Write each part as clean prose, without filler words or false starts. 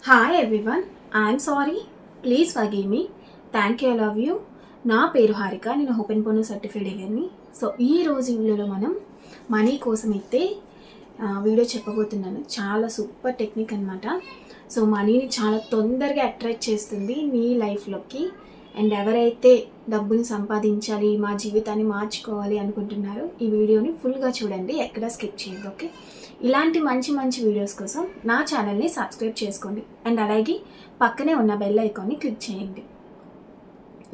Hi everyone, I'm sorry, please forgive me, thank you, I love you. నా పేరు హారిక, నేను open పోను certified డెలివరీని. So ఈ రోజు వీడియోలో మనం మనీ కోసం అయితే వీడియో చెప్పబోతున్నాను. చాలా సూపర్ టెక్నిక్ అనమాట. సో మనీని చాలా తొందరగా అట్రాక్ట్ చేస్తుంది మీ లైఫ్లోకి. అండ్ ఎవరైతే డబ్బుని సంపాదించాలి, మా జీవితాన్ని మార్చుకోవాలి అనుకుంటున్నారో ఈ వీడియోని ఫుల్గా చూడండి, ఎక్కడ స్కిప్ చేయదు. ఓకే, ఇలాంటి మంచి మంచి వీడియోస్ కోసం నా ఛానల్ని సబ్స్క్రైబ్ చేసుకోండి. అండ్ అలాగే పక్కనే ఉన్న బెల్ ఐకాన్ని క్లిక్ చేయండి.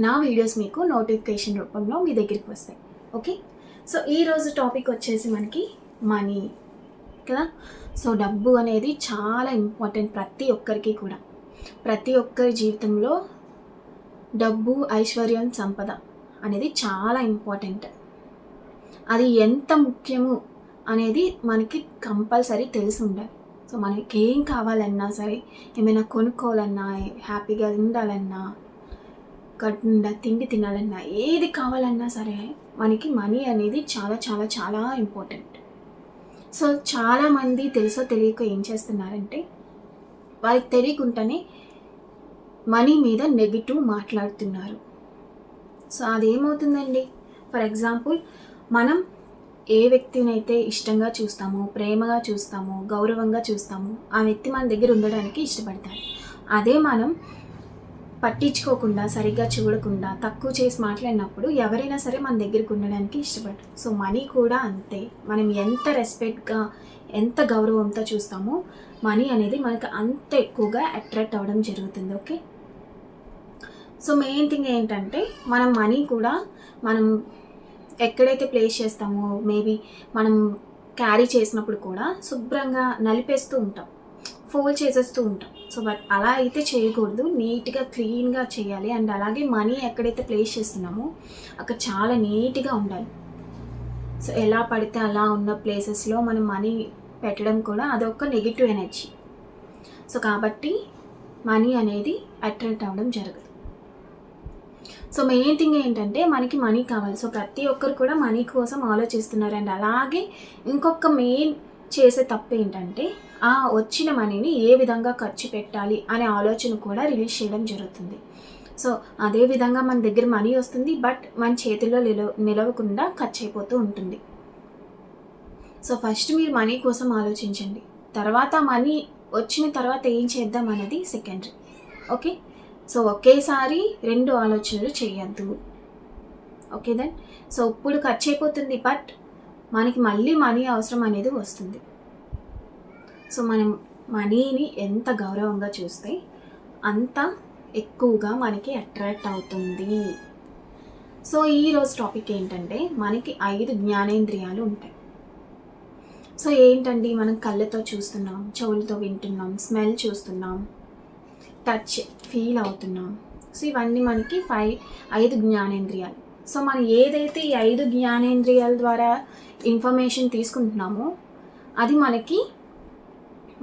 నా వీడియోస్ మీకు నోటిఫికేషన్ రూపంలో మీ దగ్గరికి వస్తాయి. ఓకే, సో ఈరోజు టాపిక్ వచ్చేసి మనకి మనీ కదా. సో డబ్బు అనేది చాలా ఇంపార్టెంట్ ప్రతి ఒక్కరికి కూడా. ప్రతి ఒక్కరి జీవితంలో డబ్బు, ఐశ్వర్యం, సంపద అనేది చాలా ఇంపార్టెంట్. అది ఎంత ముఖ్యము అనేది మనకి కంపల్సరీ తెలిసి ఉండాలి. సో మనకి ఏం కావాలన్నా సరే, ఏమైనా కొనుక్కోవాలన్నా, హ్యాపీగా ఉండాలన్నా, కడుపుండా తిండి తినాలన్నా, ఏది కావాలన్నా సరే మనకి మనీ అనేది చాలా చాలా చాలా ఇంపార్టెంట్. సో చాలామంది తెలుసో తెలియక ఏం చేస్తున్నారంటే, వాళ్ళకి తెలియకుండానే మనీ మీద నెగిటివ్ మాట్లాడుతున్నారు. సో అదేమవుతుందండి, ఫర్ ఎగ్జాంపుల్ మనం ఏ వ్యక్తినైతే ఇష్టంగా చూస్తామో, ప్రేమగా చూస్తామో, గౌరవంగా చూస్తామో ఆ వ్యక్తి మన దగ్గర ఉండడానికి ఇష్టపడతాడు. అదే మనం పట్టించుకోకుండా, సరిగ్గా చూడకుండా, తక్కువ చేసి మాట్లాడినప్పుడు ఎవరైనా సరే మన దగ్గరికి ఉండడానికి ఇష్టపడరు. సో మనీ కూడా అంతే. మనం ఎంత రెస్పెక్ట్గా, ఎంత గౌరవంతో చూస్తామో మనీ అనేది మనకు అంత ఎక్కువగా అట్రాక్ట్ అవ్వడం జరుగుతుంది. ఓకే, సో మెయిన్ థింగ్ ఏంటంటే, మనం మనీ కూడా మనం ఎక్కడైతే ప్లేస్ చేస్తామో, మేబీ మనం క్యారీ చేసినప్పుడు కూడా శుభ్రంగా నలిపేస్తూ ఉంటాం, ఫోల్డ్ చేసేస్తూ ఉంటాం. సో బట్ అలా అయితే చేయకూడదు, నీట్గా క్లీన్గా చేయాలి. అండ్ అలాగే మనీ ఎక్కడైతే ప్లేస్ చేస్తున్నామో అక్కడ చాలా నీట్గా ఉండాలి. సో ఎలా పడితే అలా ఉన్న ప్లేసెస్లో మనం మనీ పెట్టడం కూడా అదొక నెగిటివ్ ఎనర్జీ. సో కాబట్టి మనీ అనేది అట్రాక్ట్ అవ్వడం జరగదు. సో మెయిన్ థింగ్ ఏంటంటే, మనకి మనీ కావాలి. సో ప్రతి ఒక్కరు కూడా మనీ కోసం ఆలోచిస్తున్నారు. అండ్ అలాగే ఇంకొక మెయిన్ చేసే తప్పు ఏంటంటే, ఆ వచ్చిన మనీని ఏ విధంగా ఖర్చు పెట్టాలి అనే ఆలోచన కూడా రిలీజ్ చేయడం జరుగుతుంది. సో అదే విధంగా మన దగ్గర మనీ వస్తుంది, బట్ మన చేతిలో నిలవకుండా ఖర్చు అయిపోతూ ఉంటుంది. సో ఫస్ట్ మీరు మనీ కోసం ఆలోచించండి, తర్వాత మనీ వచ్చిన తర్వాత ఏం చేద్దాం అనేది సెకండరీ. ఓకే, సో ఒకేసారి రెండు ఆలోచనలు చేయొద్దు. ఓకే దెన్, సో ఇప్పుడు ఖర్చు అయిపోతుంది, బట్ మనకి మళ్ళీ మనీ అవసరం అనేది వస్తుంది. సో మనం మనీని ఎంత గౌరవంగా చూస్తే అంత ఎక్కువగా మనకి అట్రాక్ట్ అవుతుంది. సో ఈరోజు టాపిక్ ఏంటంటే, మనకి 5 జ్ఞానేంద్రియాలు ఉంటాయి. సో ఏంటండి, మనం కళ్ళతో చూస్తున్నాం, చెవులతో వింటున్నాం, స్మెల్ చూస్తున్నాం, టచ్ ఫీల్ అవుతున్నాం. సో ఇవన్నీ మనకి 5 జ్ఞానేంద్రియాలు. సో మనం ఏదైతే ఈ 5 జ్ఞానేంద్రియాల ద్వారా ఇన్ఫర్మేషన్ తీసుకుంటున్నామో అది మనకి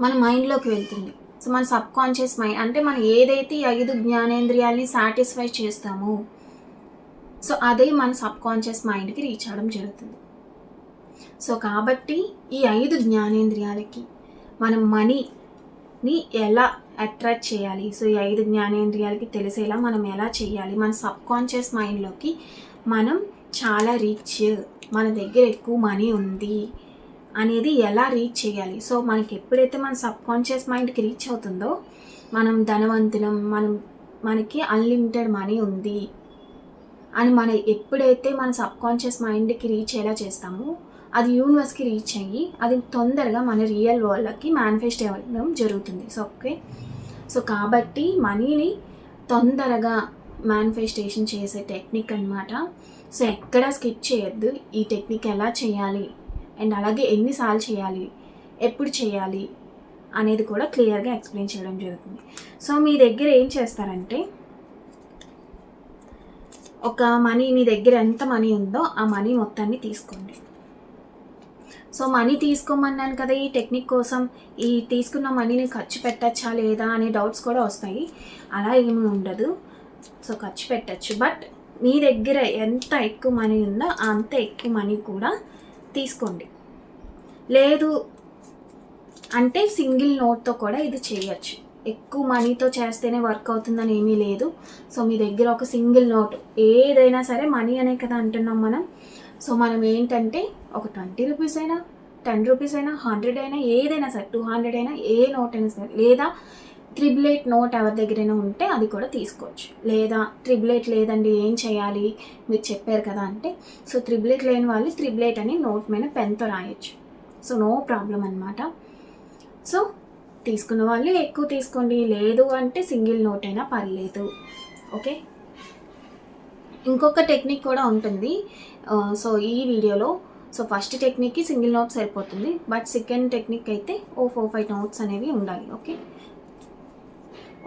మన మైండ్లోకి వెళ్తుంది. సో మన సబ్కాన్షియస్ మైండ్ అంటే మనం ఏదైతే ఈ 5 జ్ఞానేంద్రియాలని సాటిస్ఫై చేస్తామో సో అదే మన సబ్కాన్షియస్ మైండ్కి రీచ్ అవ్వడం జరుగుతుంది. సో కాబట్టి ఈ 5 జ్ఞానేంద్రియాలకి మనం మనీని ఎలా అట్రాక్ట్ చేయాలి, సో ఈ 5 జ్ఞానేంద్రియాలకి తెలిసేలా మనం ఎలా చేయాలి, మన సబ్కాన్షియస్ మైండ్లోకి మనం చాలా రిచ్, మన దగ్గర ఎక్కువ మనీ ఉంది అనేది ఎలా రీచ్ చేయాలి. సో మనకి ఎప్పుడైతే మన సబ్కాన్షియస్ మైండ్కి రీచ్ అవుతుందో మనం ధనవంతులం, మనకి అన్లిమిటెడ్ మనీ ఉంది అని ఎప్పుడైతే మన సబ్కాన్షియస్ మైండ్కి రీచ్ ఎలా చేస్తామో అది యూనివర్స్కి రీచ్ అయ్యి అది తొందరగా మన రియల్ వరల్డ్కి మేనిఫెస్ట్ అవ్వడం జరుగుతుంది. సో ఓకే, సో కాబట్టి మనీని తొందరగా మేనిఫెస్టేషన్ చేసే టెక్నిక్ అనమాట. సో ఎక్కడా స్కిప్ చేయొద్దు. ఈ టెక్నిక్ ఎలా చేయాలి అండ్ అలాగే ఎన్నిసార్లు చేయాలి, ఎప్పుడు చేయాలి అనేది కూడా క్లియర్గా ఎక్స్ప్లెయిన్ చేయడం జరుగుతుంది. సో మీ దగ్గర ఏం చేస్తారంటే, ఒక మీ దగ్గర ఎంత మనీ ఉందో ఆ మనీ మొత్తాన్ని తీసుకోండి. సో మనీ తీసుకోమన్నాను కదా ఈ టెక్నిక్ కోసం, ఈ తీసుకున్న మనీని ఖర్చు పెట్టచ్చా లేదా అనే డౌట్స్ కూడా వస్తాయి. అలా ఏమీ ఉండదు. సో ఖర్చు పెట్టచ్చు, బట్ మీ దగ్గర ఎంత ఎక్కువ మనీ ఉందో అంత ఎక్కువ మనీ కూడా తీసుకోండి. లేదు అంటే సింగిల్ నోట్తో కూడా ఇది చేయొచ్చు. ఎక్కువ మనీతో చేస్తేనే వర్క్ అవుతుందని ఏమీ లేదు. సో మీ దగ్గర ఒక సింగిల్ నోట్ ఏదైనా సరే మనీ అనే కదా అంటున్నాం మనం. సో మనం ఏంటంటే ఒక 20 రూపీస్ అయినా, 10 రూపీస్ అయినా, 100 అయినా, ఏదైనా సరే 200 అయినా, ఏ నోట్ అయినా సరే, లేదా 888 నోట్ ఎవరి దగ్గరైనా ఉంటే అది కూడా తీసుకోవచ్చు. లేదా 888 లేదండి ఏం చేయాలి మీరు చెప్పారు కదా అంటే, సో 888 లేని వాళ్ళు 888 అని నోట్ మీద పెన్తో రాయొచ్చు. సో నో ప్రాబ్లం అనమాట. సో తీసుకున్న వాళ్ళు ఎక్కువ తీసుకోండి, లేదు అంటే సింగిల్ నోట్ అయినా పర్లేదు. ఓకే, ఇంకొక టెక్నిక్ కూడా ఉంటుంది సో ఈ వీడియోలో. సో ఫస్ట్ టెక్నిక్కి సింగిల్ నోట్ సరిపోతుంది, బట్ సెకండ్ టెక్నిక్ అయితే 4-5 నోట్స్ అనేవి ఉండాలి. Okay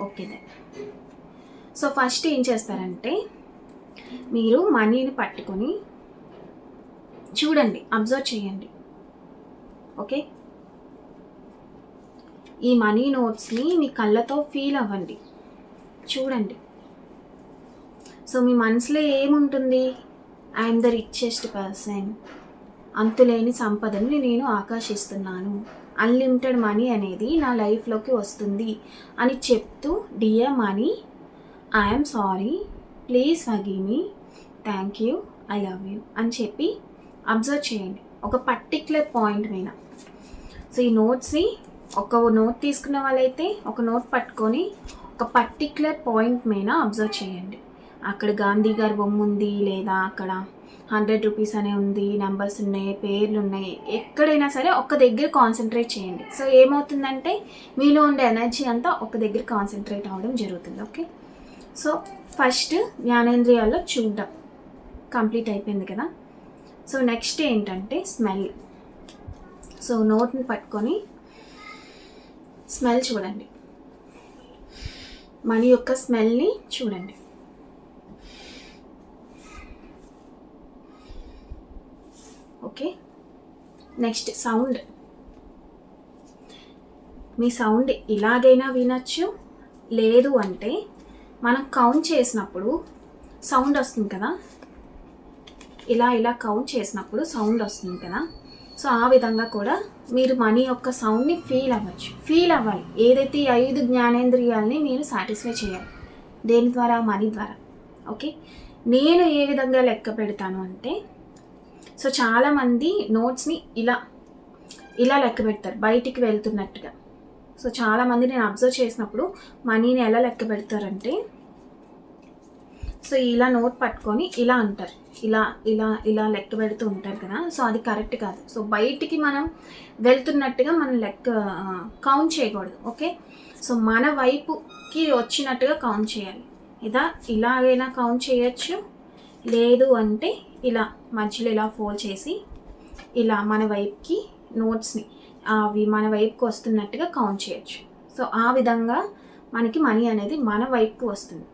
okay then. So first ఏం చేస్తారంటే మీరు మనీని పట్టుకొని చూడండి, అబ్జర్వ్ చేయండి. ఓకే, ఈ మనీ నోట్స్ని మీ కళ్ళతో ఫీల్ అవ్వండి, చూడండి. సో మీ మనసులో ఏముంటుంది? ఐఎమ్ ద రిచెస్ట్ పర్సన్, అంతులేని సంపదను నేను ఆకర్షిస్తున్నాను, అన్లిమిటెడ్ మనీ అనేది నా లైఫ్లోకి వస్తుంది అని చెప్తూ, dear money, I'm sorry, please forgive me, thank you, I love you అని చెప్పి అబ్జర్వ్ చేయండి ఒక పర్టిక్యులర్ పాయింట్ మీద. సో ఈ నోట్స్ని ఒక నోట్ తీసుకున్న వాళ్ళైతే ఒక నోట్ పట్టుకొని ఒక పర్టిక్యులర్ పాయింట్ మీద అబ్జర్వ్ చేయండి. అక్కడ గాంధీ గారి బొమ్మ ఉంది, లేదా అక్కడ 100 రూపీస్ అనే ఉంది, నెంబర్స్ ఉన్నాయి, పేర్లు ఉన్నాయి, ఎక్కడైనా సరే ఒక దగ్గర కాన్సన్ట్రేట్ చేయండి. సో ఏమవుతుందంటే మీలో ఉండే ఎనర్జీ అంతా ఒక దగ్గర కాన్సన్ట్రేట్ అవ్వడం జరుగుతుంది. ఓకే, సో ఫస్ట్ జ్ఞానేంద్రియాల్లో చూడడం కంప్లీట్ అయిపోయింది కదా. సో నెక్స్ట్ ఏంటంటే స్మెల్. సో నోట్ని పట్టుకొని స్మెల్ చూడండి, మనీ యొక్క స్మెల్ని చూడండి. Okay, next sound. మీ సౌండ్ ఇలాగైనా వినొచ్చు, లేదు అంటే మనం కౌంట్ చేసినప్పుడు సౌండ్ వస్తుంది కదా, ఇలా ఇలా కౌంట్ చేసినప్పుడు సౌండ్ వస్తుంది కదా. సో ఆ విధంగా కూడా మీరు మనీ యొక్క సౌండ్ని ఫీల్ అవ్వాలి. ఏదైతే ఈ 5 జ్ఞానేంద్రియాలని మీరు సాటిస్ఫై చేయాలి. దేని ద్వారా? మనీ ద్వారా. ఓకే, నేను ఏ విధంగా లెక్క పెడతాను అంటే, సో చాలామంది నోట్స్ని ఇలా లెక్క పెడతారు బయటికి వెళ్తున్నట్టుగా. సో చాలామంది నేను అబ్జర్వ్ చేసినప్పుడు మనీని ఎలా లెక్క పెడతారంటే, సో ఇలా నోట్ పట్టుకొని ఇలా అంటారు, ఇలా ఇలా ఇలా లెక్క పెడుతూ ఉంటారు కదా. సో అది కరెక్ట్ కాదు. సో బయటికి మనం వెళ్తున్నట్టుగా మనం లెక్క కౌంట్ చేయకూడదు. ఓకే, సో మన వైపుకి వచ్చినట్టుగా కౌంట్ చేయాలి. ఇలాగైనా కౌంట్ చేయొచ్చు, లేదు అంటే ఇలా మధ్యలో ఇలా ఫోల్డ్ చేసి ఇలా మన వైపుకి నోట్స్ని అవి మన వైపుకి వస్తున్నట్టుగా కౌంట్ చేయొచ్చు. సో ఆ విధంగా మనకి మనీ అనేది మన వైపుకి వస్తుంది.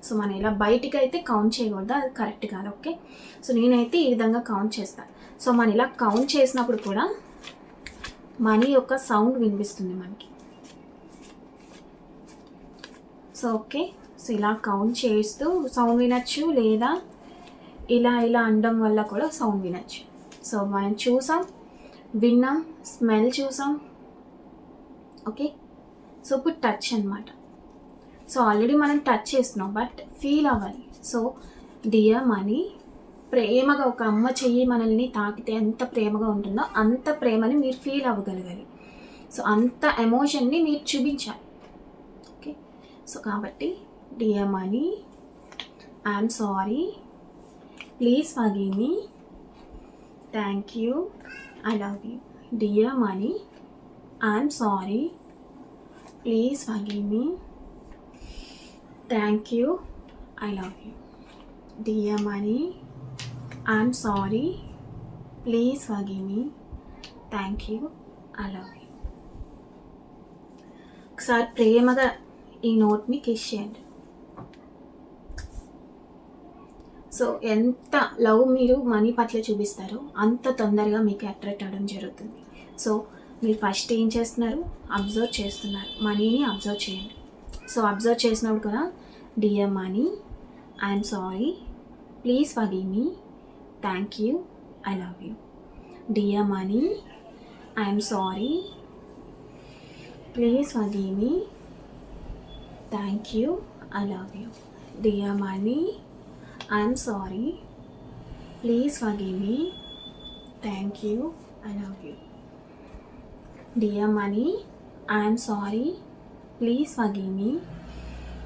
సో మనం ఇలా బయటికి అయితే కౌంట్ చేయకూడదు, అది కరెక్ట్ కాదు. ఓకే, సో నేనైతే ఈ విధంగా కౌంట్ చేస్తాను. సో మనం ఇలా కౌంట్ చేసినప్పుడు కూడా మనీ యొక్క సౌండ్ వినిపిస్తుంది మనకి. సో ఓకే, సో ఇలా కౌంట్ చేస్తూ సౌండ్ వినొచ్చు, లేదా ఇలా ఇలా అనడం వల్ల కూడా సౌండ్ వినొచ్చు. సో మనం చూసాం, విన్నాం, స్మెల్ చూసాం. ఓకే, సో ఇప్పుడు టచ్ అనమాట. సో ఆల్రెడీ మనం టచ్ చేస్తున్నాం, బట్ ఫీల్ అవ్వాలి. సో డియర్ మనీ, ప్రేమగా ఒక అమ్మ చెయ్యి మనల్ని తాకితే ఎంత ప్రేమగా ఉంటుందో అంత ప్రేమని మీరు ఫీల్ అవ్వగలగాలి. సో అంత ఎమోషన్ని మీరు చూపించాలి. ఓకే, సో కాబట్టి dear money, I'm sorry, please forgive me, thank you, I love you. Dear money, I'm sorry, please forgive me, thank you, I love you. Dear money, I'm sorry, please forgive me, thank you, I love you. ఒకసారి ప్రేమగా ఈ నోట్ని kiss చేయండి. So ఎంత love మీరు money పట్ల చూపిస్తారో అంత తొందరగా మీకు అట్రాక్ట్ అవ్వడం జరుగుతుంది. సో మీరు ఫస్ట్ ఏం చేస్తున్నారు? అబ్జర్వ్ చేస్తున్నారు, మనీని అబ్జర్వ్ చేయండి. సో అబ్జర్వ్ చేసినప్పుడు కూడా dear money, I'm sorry, please forgive me, thank you, I love you. Dear money, I'm sorry, please forgive me, thank you, I love you. Dear money, I'm sorry, please forgive me, thank you, I love you. Dear money, I'm sorry, please forgive me,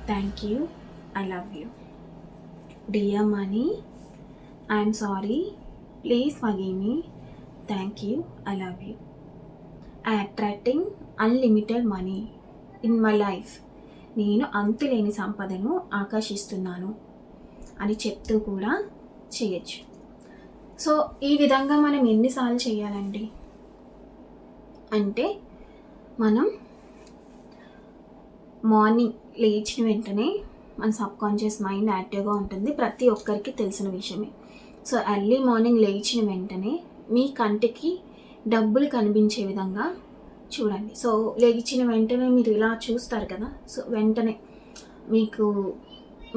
thank you, I love you. Dear money, I'm sorry, please forgive me, thank you, I love you. I attracting unlimited money in my life. నేను అంతులేని సంపదను ఆకర్షిస్తున్నాను అని చెప్తూ కూడా చేయొచ్చు. So ఈ విధంగా మనం ఎన్నిసార్లు చేయాలండి అంటే, మనం మార్నింగ్ లేచిన వెంటనే మన సబ్కాన్షియస్ మైండ్ యాక్టివ్గా ఉంటుంది, ప్రతి ఒక్కరికి తెలిసిన విషయమే. సో ఎర్లీ మార్నింగ్ లేచిన వెంటనే మీ కంటికి డబ్బులు కనిపించే విధంగా చూడండి. సో లేచిన వెంటనే మీరు ఇలా చూస్తారు కదా, సో వెంటనే మీకు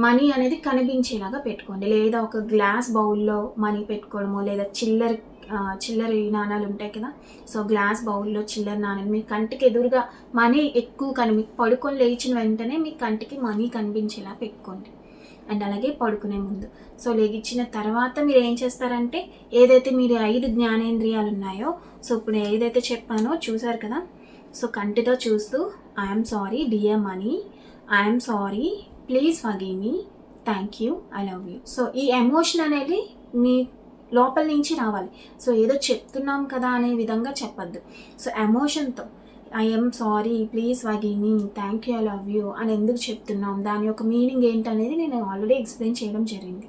మనీ అనేది కనిపించేలాగా పెట్టుకోండి. లేదా ఒక గ్లాస్ బౌల్లో మనీ పెట్టుకోవడమో, లేదా చిల్లర నాణాలు ఉంటాయి కదా, సో గ్లాస్ బౌల్లో చిల్లర నాణాలు మీ కంటికి ఎదురుగా మనీ ఎక్కువ పడుకొని లేచిన వెంటనే మీ కంటికి మనీ కనిపించేలా పెట్టుకోండి. అండ్ అలాగే పడుకునే ముందు. సో లేచిన తర్వాత మీరు ఏం చేస్తారంటే, ఏదైతే మీరు 5 జ్ఞానేంద్రియాలు ఉన్నాయో, సో ఇప్పుడు ఏదైతే చెప్పానో చూసారు కదా, సో కంటితో చూస్తూ I'm sorry dear money, I'm sorry, please forgive me, thank you, I love you. So ఈ ఎమోషన్ అనేది మీ లోపల నుంచి రావాలి. సో ఏదో చెప్తున్నాం కదా అనే విధంగా చెప్పద్దు. సో ఎమోషన్తో I'm sorry, please forgive me, thank you, I love you అని ఎందుకు చెప్తున్నాం, దాని యొక్క మీనింగ్ ఏంటనేది నేను ఆల్రెడీ ఎక్స్ప్లెయిన్ చేయడం జరిగింది.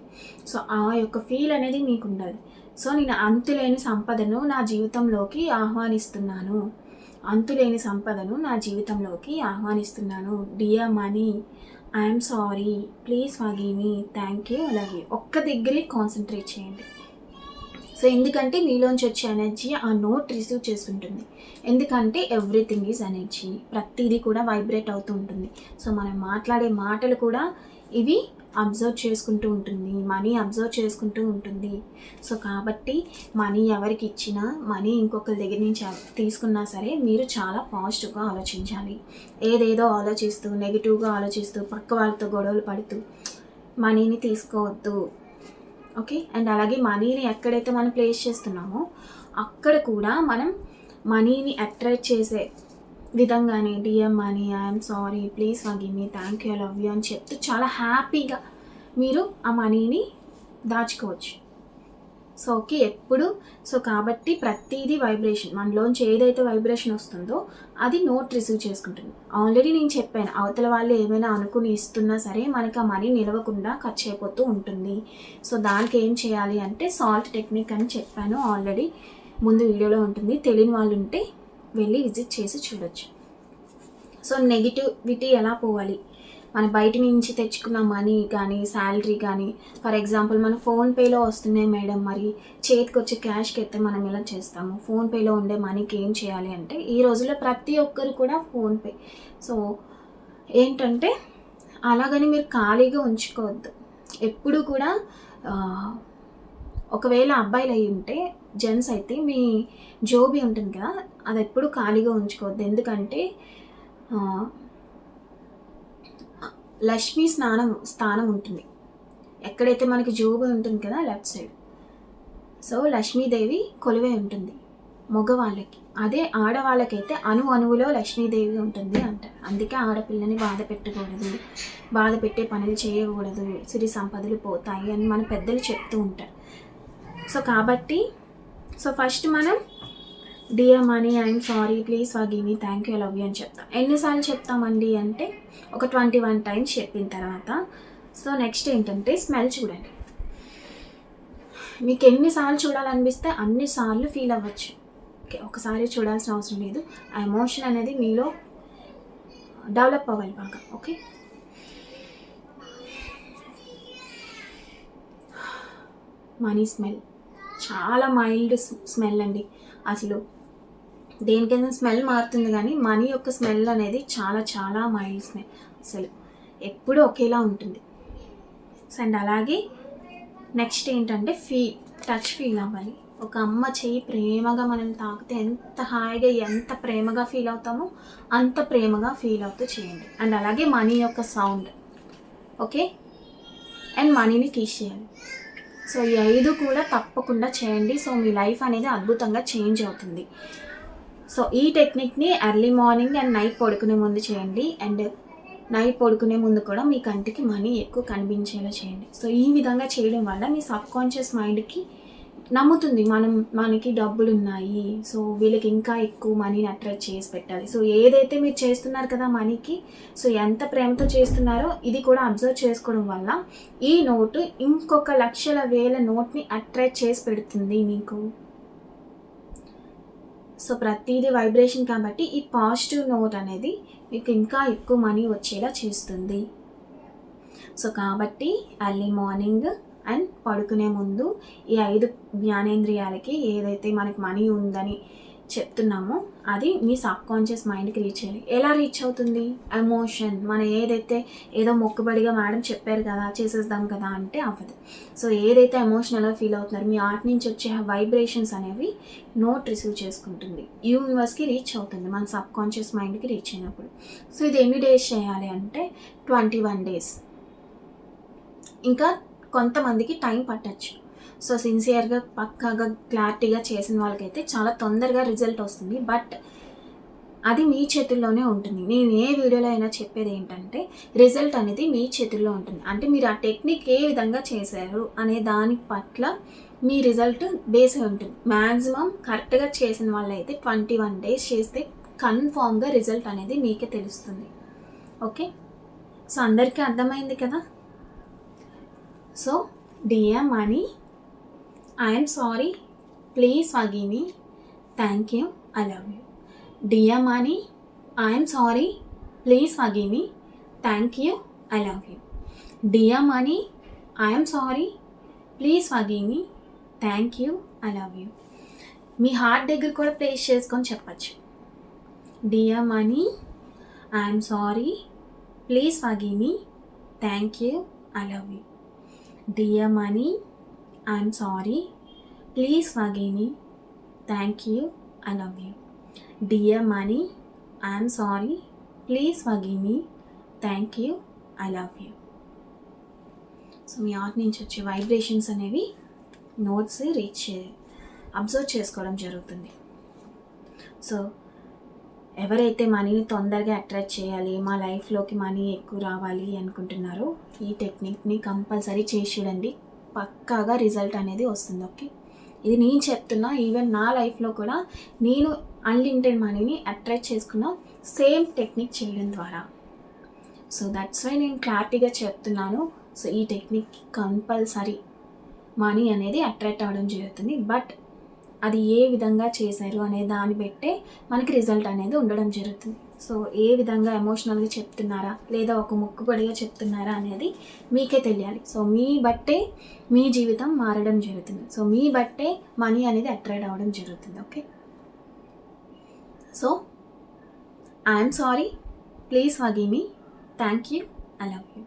సో ఆ యొక్క ఫీల్ అనేది మీకు ఉండాలి. సో నేను అంతులేని సంపదను నా జీవితంలోకి ఆహ్వానిస్తున్నాను, అంతులేని సంపదను నా జీవితంలోకి ఆహ్వానిస్తున్నాను. Dear money, I'm sorry, please forgive me, thank you, I love you. ఒక్క దగ్గరే కాన్సన్ట్రేట్ చేయండి. సో ఎందుకంటే మీలోంచి వచ్చే ఎనర్జీ ఆ నోట్ రిసీవ్ చేస్తుంటుంది. ఎందుకంటే ఎవ్రీథింగ్ ఈజ్ ఎనర్జీ, ప్రతిదీ కూడా వైబ్రేట్ అవుతూ ఉంటుంది. సో మనం మాట్లాడే మాటలు కూడా ఇవి అబ్జర్వ్ చేసుకుంటూ ఉంటుంది, మనీ అబ్జర్వ్ చేసుకుంటూ ఉంటుంది. సో కాబట్టి మనీ ఎవరికి ఇచ్చినా, మనీ ఇంకొకరి దగ్గర నుంచి తీసుకున్నా సరే మీరు చాలా పాజిటివ్గా ఆలోచించాలి. ఏదేదో ఆలోచిస్తూ, నెగిటివ్గా ఆలోచిస్తూ, పక్క వాళ్ళతో గొడవలు పడుతూ మనీని తీసుకోవద్దు. ఓకే. అండ్ అలాగే మనీని ఎక్కడైతే మనం ప్లేస్ చేస్తున్నామో అక్కడ కూడా మనం మనీని అట్రాక్ట్ చేసే విధంగానే dear money, I'm sorry, please forgive me, thank you, I love you అని చెప్తూ చాలా హ్యాపీగా మీరు ఆ మనీని దాచుకోవచ్చు. సో ఓకే ఎప్పుడు. సో కాబట్టి ప్రతిదీ వైబ్రేషన్, మనలోంచి ఏదైతే వైబ్రేషన్ వస్తుందో అది నోట్ రిసీవ్ చేసుకుంటుంది. ఆల్రెడీ నేను చెప్పాను, అవతల వాళ్ళు ఏమైనా అనుకుని ఇస్తున్నా సరే మనకి ఆ మనీ నిలవకుండా ఖర్చు అయిపోతూ ఉంటుంది. సో దానికి ఏం చేయాలి అంటే సాల్ట్ టెక్నిక్ అని చెప్పాను ఆల్రెడీ, ముందు వీడియోలో ఉంటుంది. తెలియని వాళ్ళు ఉంటే వెళ్ళి విజిట్ చేసి చూడొచ్చు. సో నెగిటివిటీ ఎలా పోవాలి, మన బయట నుంచి తెచ్చుకున్న మనీ కానీ, శాలరీ కానీ, ఫర్ ఎగ్జాంపుల్ మన ఫోన్పేలో వస్తున్నాయి మేడం, మరి చేతికి వచ్చే క్యాష్కి అయితే మనం ఎలా చేస్తాము, ఫోన్పేలో ఉండే మనీకి ఏం చేయాలి అంటే, ఈ రోజుల్లో ప్రతి ఒక్కరు కూడా ఫోన్పే. సో ఏంటంటే అలాగని మీరు ఖాళీగా ఉంచుకోవద్దు. ఎప్పుడు కూడా ఒకవేళ అబ్బాయిలు అయి ఉంటే, జెంట్స్ అయితే మీ జోబీ ఉంటుంది కదా, అది ఎప్పుడు ఖాళీగా ఉంచుకోవద్దు. ఎందుకంటే లక్ష్మీ స్థానం ఉంటుంది ఎక్కడైతే మనకి జోబు ఉంటుంది కదా లెఫ్ట్ సైడ్. సో లక్ష్మీదేవి కొలువే ఉంటుంది మగవాళ్ళకి. అదే ఆడవాళ్ళకైతే అణువులో లక్ష్మీదేవి ఉంటుంది అంటారు. అందుకే ఆడపిల్లని బాధ పెట్టకూడదు, బాధ పెట్టే పనులు చేయకూడదు, సిరి సంపదలు పోతాయి అని మన పెద్దలు చెప్తూ ఉంటారు. సో కాబట్టి సో ఫస్ట్ మనం dear money, I'm sorry, please forgive me, thank you, I love you అని చెప్తాం. ఎన్నిసార్లు చెప్తామండి అంటే ఒక 21 టైమ్స్ చెప్పిన తర్వాత సో నెక్స్ట్ ఏంటంటే స్మెల్ చూడండి. మీకు ఎన్నిసార్లు చూడాలనిపిస్తే అన్నిసార్లు ఫీల్ అవ్వచ్చు. ఓకే, ఒకసారి చూడాల్సిన అవసరం లేదు. ఆ ఎమోషన్ అనేది మీలో డెవలప్ అవ్వాలి బాగా. ఓకే, మనీ స్మెల్ చాలా మైల్డ్ స్మెల్ అండి. అసలు దేనికైనా స్మెల్ మారుతుంది కానీ మనీ యొక్క స్మెల్ అనేది చాలా చాలా మైల్డ్ స్మెల్, అసలు ఎప్పుడూ ఒకేలా ఉంటుంది. అండ్ అలాగే నెక్స్ట్ ఏంటంటే టచ్ ఫీల్ అవ్వాలి. ఒక అమ్మ చెయ్యి ప్రేమగా మనం తాకితే ఎంత హాయిగా ఎంత ప్రేమగా ఫీల్ అవుతామో అంత ప్రేమగా ఫీల్ అవుతూ చేయండి. అండ్ అలాగే మనీ యొక్క సౌండ్, ఓకే, అండ్ మనీని తీసేయాలి. సో ఈ 5 కూడా తప్పకుండా చేయండి. సో మీ లైఫ్ అనేది అద్భుతంగా చేంజ్ అవుతుంది. సో ఈ టెక్నిక్ని ఎర్లీ మార్నింగ్ అండ్ నైట్ పడుకునే ముందు చేయండి. అండ్ నైట్ పడుకునే ముందు కూడా మీ కంటికి మనీ ఎక్కువ కనిపించేలా చేయండి. సో ఈ విధంగా చేయడం వల్ల మీ సబ్కాన్షియస్ మైండ్కి నమ్ముతుంది మనకి డబ్బులు ఉన్నాయి, సో వీళ్ళకి ఇంకా ఎక్కువ మనీని అట్రాక్ట్ చేసి పెట్టాలి. సో ఏదైతే మీరు చేస్తున్నారు కదా మనీకి, సో ఎంత ప్రేమతో చేస్తున్నారో ఇది కూడా అబ్జర్వ్ చేసుకోవడం వల్ల ఈ నోటు ఇంకొక లక్షల వేల నోట్ని అట్రాక్ట్ చేసి పెడుతుంది మీకు. సో ప్రతిదీ వైబ్రేషన్ కాబట్టి ఈ పాజిటివ్ నోట్ అనేది మీకు ఇంకా ఎక్కువ మనీ వచ్చేలా చేస్తుంది. సో కాబట్టి ఎర్లీ మార్నింగ్ అండ్ పడుకునే ముందు ఈ 5 జ్ఞానేంద్రియాలకి ఏదైతే మనకి మనీ ఉందని చెప్తున్నామో అది మీ సబ్కాన్షియస్ మైండ్కి రీచ్ అయ్యాలి. ఎలా రీచ్ అవుతుంది? ఎమోషన్. మనం ఏదైతే ఏదో మొక్కుబడిగా మేడం చెప్పారు కదా చేసేద్దాం కదా అంటే అవ్వదు. సో ఏదైతే ఎమోషనల్గా ఫీల్ అవుతున్నారు మీ ఆర్ట్ నుంచి వచ్చే వైబ్రేషన్స్ అనేవి నోట్ రిసీవ్ చేసుకుంటుంది, యూనివర్స్కి రీచ్ అవుతుంది మన సబ్కాన్షియస్ మైండ్కి రీచ్ అయినప్పుడు. సో ఇది ఎన్ని డేస్ చేయాలి అంటే 21 days. ఇంకా కొంతమందికి టైం పట్టచ్చు. సో సిన్సియర్గా పక్కాగా క్లారిటీగా చేసిన వాళ్ళకైతే చాలా తొందరగా రిజల్ట్ వస్తుంది. బట్ అది మీ చేతుల్లోనే ఉంటుంది. నేను ఏ వీడియోలో అయినా చెప్పేది ఏంటంటే రిజల్ట్ అనేది మీ చేతుల్లో ఉంటుంది. అంటే మీరు ఆ టెక్నిక్ ఏ విధంగా చేశారు అనే దాని పట్ల మీ రిజల్ట్ బేస్ అయి ఉంటుంది. మ్యాక్సిమం కరెక్ట్గా చేసిన వాళ్ళైతే 21 days చేస్తే కన్ఫామ్గా రిజల్ట్ అనేది మీకే తెలుస్తుంది. ఓకే, సో అందరికీ అర్థమైంది కదా. So dear money, I am sorry, please forgive me, thank you, I love you. Dear money, I am sorry, please forgive me, thank you, I love you. Dear money, I am sorry, please forgive me, thank you, I love you. Me heart దగ్గర కూడా place చేసుకొని చెప్పచ్చు. Dear money, I am sorry, please forgive me, thank you, I love you. Dear money, I'm sorry, please forgive me, thank you, I love you. Dear money, I'm sorry, please forgive me, thank you, I love you. So me art నుంచి వచ్చే vibrations అనేవి notes observe చేసుకోవడం జరుగుతుంది. So ఎవరైతే మనీని తొందరగా attract చేయాలి, మా లైఫ్లోకి మనీ ఎక్కువ రావాలి అనుకుంటున్నారో ఈ టెక్నిక్ని కంపల్సరీ చేసి చూడండి, పక్కాగా రిజల్ట్ అనేది వస్తుంది. ఓకే, ఇది నేను చెప్తున్నా, ఈవెన్ నా లైఫ్లో కూడా నేను అన్లిమిటెడ్ మనీని అట్రాక్ట్ చేసుకున్న సేమ్ టెక్నిక్ చేయడం ద్వారా. సో దట్స్ వై నేను క్లారిటీగా చెప్తున్నాను. సో ఈ టెక్నిక్ కంపల్సరీ మనీ అనేది అట్రాక్ట్ అవ్వడం జరుగుతుంది. బట్ అది ఏ విధంగా చేశారు అనే దాన్ని బట్టే మనకి రిజల్ట్ అనేది ఉండడం జరుగుతుంది. సో ఏ విధంగా ఎమోషనల్గా చెప్తున్నారా లేదా ఒక మొక్కుబడిగా చెప్తున్నారా అనేది మీకే తెలియాలి. సో మీ బట్టే మీ జీవితం మారడం జరుగుతుంది. సో మీ బట్టే మనీ అనేది అట్రాక్ట్ అవ్వడం జరుగుతుంది. Okay, so I'm sorry, please forgive me, thank you, I love you.